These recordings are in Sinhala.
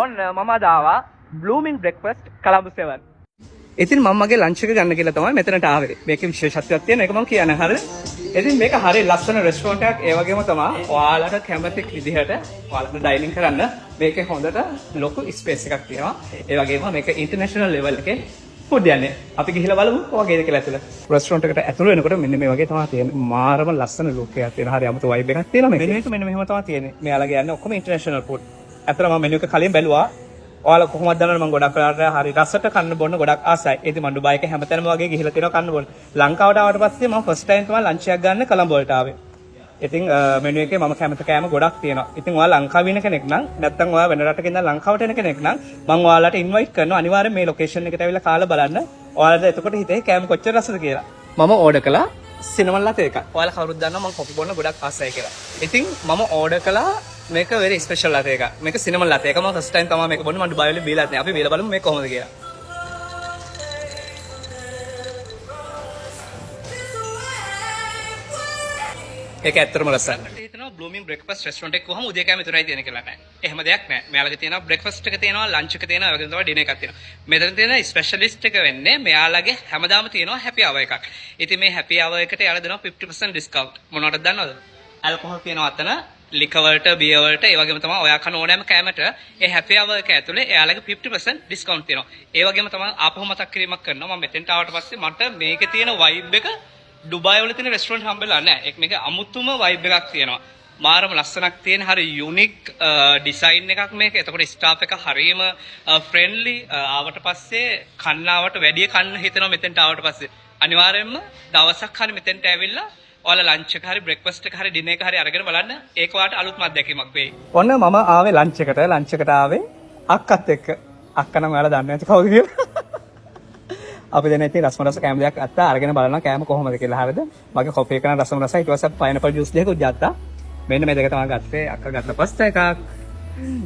ඔන්න මම අද ආවා බ්ලූමින් බ්‍රෙක්ෆාස්ට් කොළඹ 7. ඉතින් මම මගේ ලන්ච් එක ගන්න කියලා තමයි මෙතනට ආවේ. මේකේ විශේෂත්වයක් තියෙන එක මම කියන්නේ හරියට. ඉතින් මේක හරිය ලස්සන රෙස්ටොරන්ට් එකක්. ඒ වගේම තමයි ඔයාලට කැමති විදිහට ඔයාලට ඩයිනින් කරන්න මේකේ හොඳට ලොකු ස්පේස් එකක් තියෙනවා. ඒ වගේම මේක ඉන්ටර්නැෂනල් ලෙවල් එකේ ෆුඩ් යන්නේ. අපි ගිහිල්ලා බලමු කොහොමද කියලා ඇතුළ. රෙස්ටොරන්ට් එකට ඇතුළ වෙනකොට මෙන්න මේ වගේ තමයි තියෙන්නේ. මාරම ලස්සන ලුක් එකක් තියෙනවා. හරි අමුතු වයිබ් එකක් තියෙනවා මේක. මෙනු එක මෙන්න මෙහෙම තමයි තියෙන්නේ. මෙයාලගේ යන්නේ ඔක්කොම ඉන්ටර්නැෂනල් ෆුඩ්. ඇත්තටම මම මෙනු එක කලින් බැලුවා. ඔයාලා කොහොමද දන්නවද මම ගොඩක් වෙලාවට හරි රසට කන්න බොන්න ගොඩක් ආසයි. ඉතින් මම ඩුබායි එක හැමතැනම වගේ ගිහිල්ලා තියෙනවා කන්න බොන්න. ලංකාවට ආවට පස්සේ මම ෆස්ට් ටයිම් තමයි ලන්ච් එකක් ගන්න කොළඹ වලට ආවේ. ඉතින් මෙනු එකේ මම කැමති කෑම ගොඩක් තියෙනවා. ඉතින් ඔයාලා ලංකාවේ ඉන්න කෙනෙක් නම් නැත්නම් ඔයා වෙන රටක ඉඳන් ලංකාවට එන කෙනෙක් නම් මම ඔයාලට ඉන්වයිට් කරනවා අනිවාර්යෙන් මේ ලොකේෂන් එකට ඇවිල්ලා කාලා බලන්න. ඔයාලට එතකොට හිතේ කෑම කොච්චර රසද කියලා. මම ඕඩර් කළා සිනමන් ලත එකක්. ඔයාලා කවුරුත් දන්නවා මම කොපි බොන්න ගොඩක් ආසයි කියලා. ඉතින් මම ඕඩර් කළා මේක very special ලත එකක්. මේක සිනමන් ලත එකක්. මම first time තමයි මේක බොන්නේ. මම ඩුබායි වල බීලාත් නෑ. අපි බීලා බලමු මේක කොහොමද කියලා. ඒක ඇත්තටම ලස්සනයි. හිතනවා බ්ලූමින් බ්‍රෙක්ෆාස්ට් රෙස්ටොරන්ට් එක කොහොම උදේ කෑම විතරයි තියෙන කියලා නෑ. එහෙම දෙයක් නෑ. මෙයාලගේ තියෙනවා බ්‍රෙක්ෆාස්ට් එක තියෙනවා, ලන්ච් එක තියෙනවා, ඒ වගේම තමයි ඩිනර් එකක් තියෙනවා. මෙතන තියෙන ස්පෙෂලිස්ට් එක වෙන්නේ මෙයාලගේ හැමදාම තියෙනවා හැපි අවර් එකක්. ඉතින් මේ හැපි අවර් එකට යාලා දෙනවා 50% ඩිස්කවුන්ට්. මොනවටද දන්නවද? ඇල්කොහොල් තියෙනවා අතන, ලිකර් වලට, බියර් වලට, ඒ වගේම තමයි ඔයා කන ඕනෑම කෑමට ඒ හැපි අවර් එක ඇතුලේ එයාලගේ 50% ඩිස්කවුන්ට් තියෙනවා. ඒ වගේම තමයි ආපහු මතක් කිරීමක් කරනවා. මම මෙතෙන්ට ආවට පස්සේ මට මේකේ තියෙන වයිබ් එක ඩුබායි වල තියෙන රෙස්ටොරන්ට් හම්බෙලා නැහැ. ඒක මේක අමුතුම වයිබ් එකක් තියෙනවා. මාරම ලස්සනක් තියෙන හරි යුනික් ඩිසයින් එකක් මේක. එතකොට ස්ටාෆ් එක හරියම ෆ්‍රෙන්ඩ්ලි. ආවට පස්සේ කන්නාවට වැඩි කන්න හිතෙනවා මෙතෙන්ට ආවට පස්සේ. අනිවාර්යයෙන්ම දවසක් හරි මෙතෙන්ට ඇවිල්ලා ඔයාලා ලන්ච් එක හරි බ්‍රෙක්ෆාස්ට් එක හරි ඩිනර් එක හරි අරගෙන බලන්න. ඒක ඔයාලට අලුත්ම අත්දැකීමක් වෙයි. ඔන්න මම ආවේ ලන්ච් එකට. ලන්ච් එකට ආවේ අක්කත් එක්ක. අක්ක නම් ඔයාලා දන්නේ නැති කවුද කියලා. අපි දැන් ඉතින් රසම රස කෑම දෙයක් අත්තා අරගෙන බලනවා කෑම කොහොමද කියලා. හරියද? මගේ කොෆි එක නම් රසම රසයි. ඊට පස්සේ පයිනපල් ජූස් දෙකක් ගත්තා. මෙන්න මේ දෙක තමයි ගත්තේ. අක්ක ගත්ත පස්ත එකක්.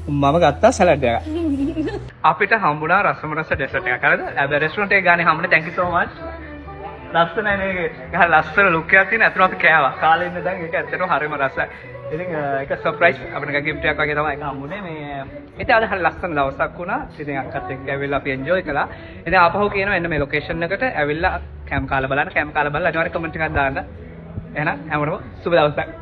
මම ගත්තා සලාඩ් එකක්. අපිට හම්බුණා රසම රස ඩෙසර්ට් එකක්. හරියද? හැබැයි රෙස්ටොරන්ට් එක ගානේ හම්බුනේ. thank you so much. ලස්සනයි මේක. ගහ ලස්සන ලුක් එකක් තියෙන. අතන අපි කෑවා. කාලේ ඉන්න දැන් ඒක ඇත්තටම හරියම රසයි. ඉතින් ඒක සර්ප්‍රයිස් අපිට ගිෆ්ට් එකක් වගේ තමයි ඒක හම්බුනේ. මේ ඉතින් අද හරි ලස්සන දවසක් වුණා. ඉතින් අක්කත් එක්ක ඇවිල්ලා අපි එන්ජොයි කළා. ඉතින් ආපහු කියනවා එන්න මේ ලොකේෂන් එකට ඇවිල්ලා කැම් කාලා බලන්න. කැම් කාලා බලලා අනිවාර්යෙන් කමෙන්ට් එකක් දාන්න. එහෙනම් හැමෝටම සුබ දවසක්.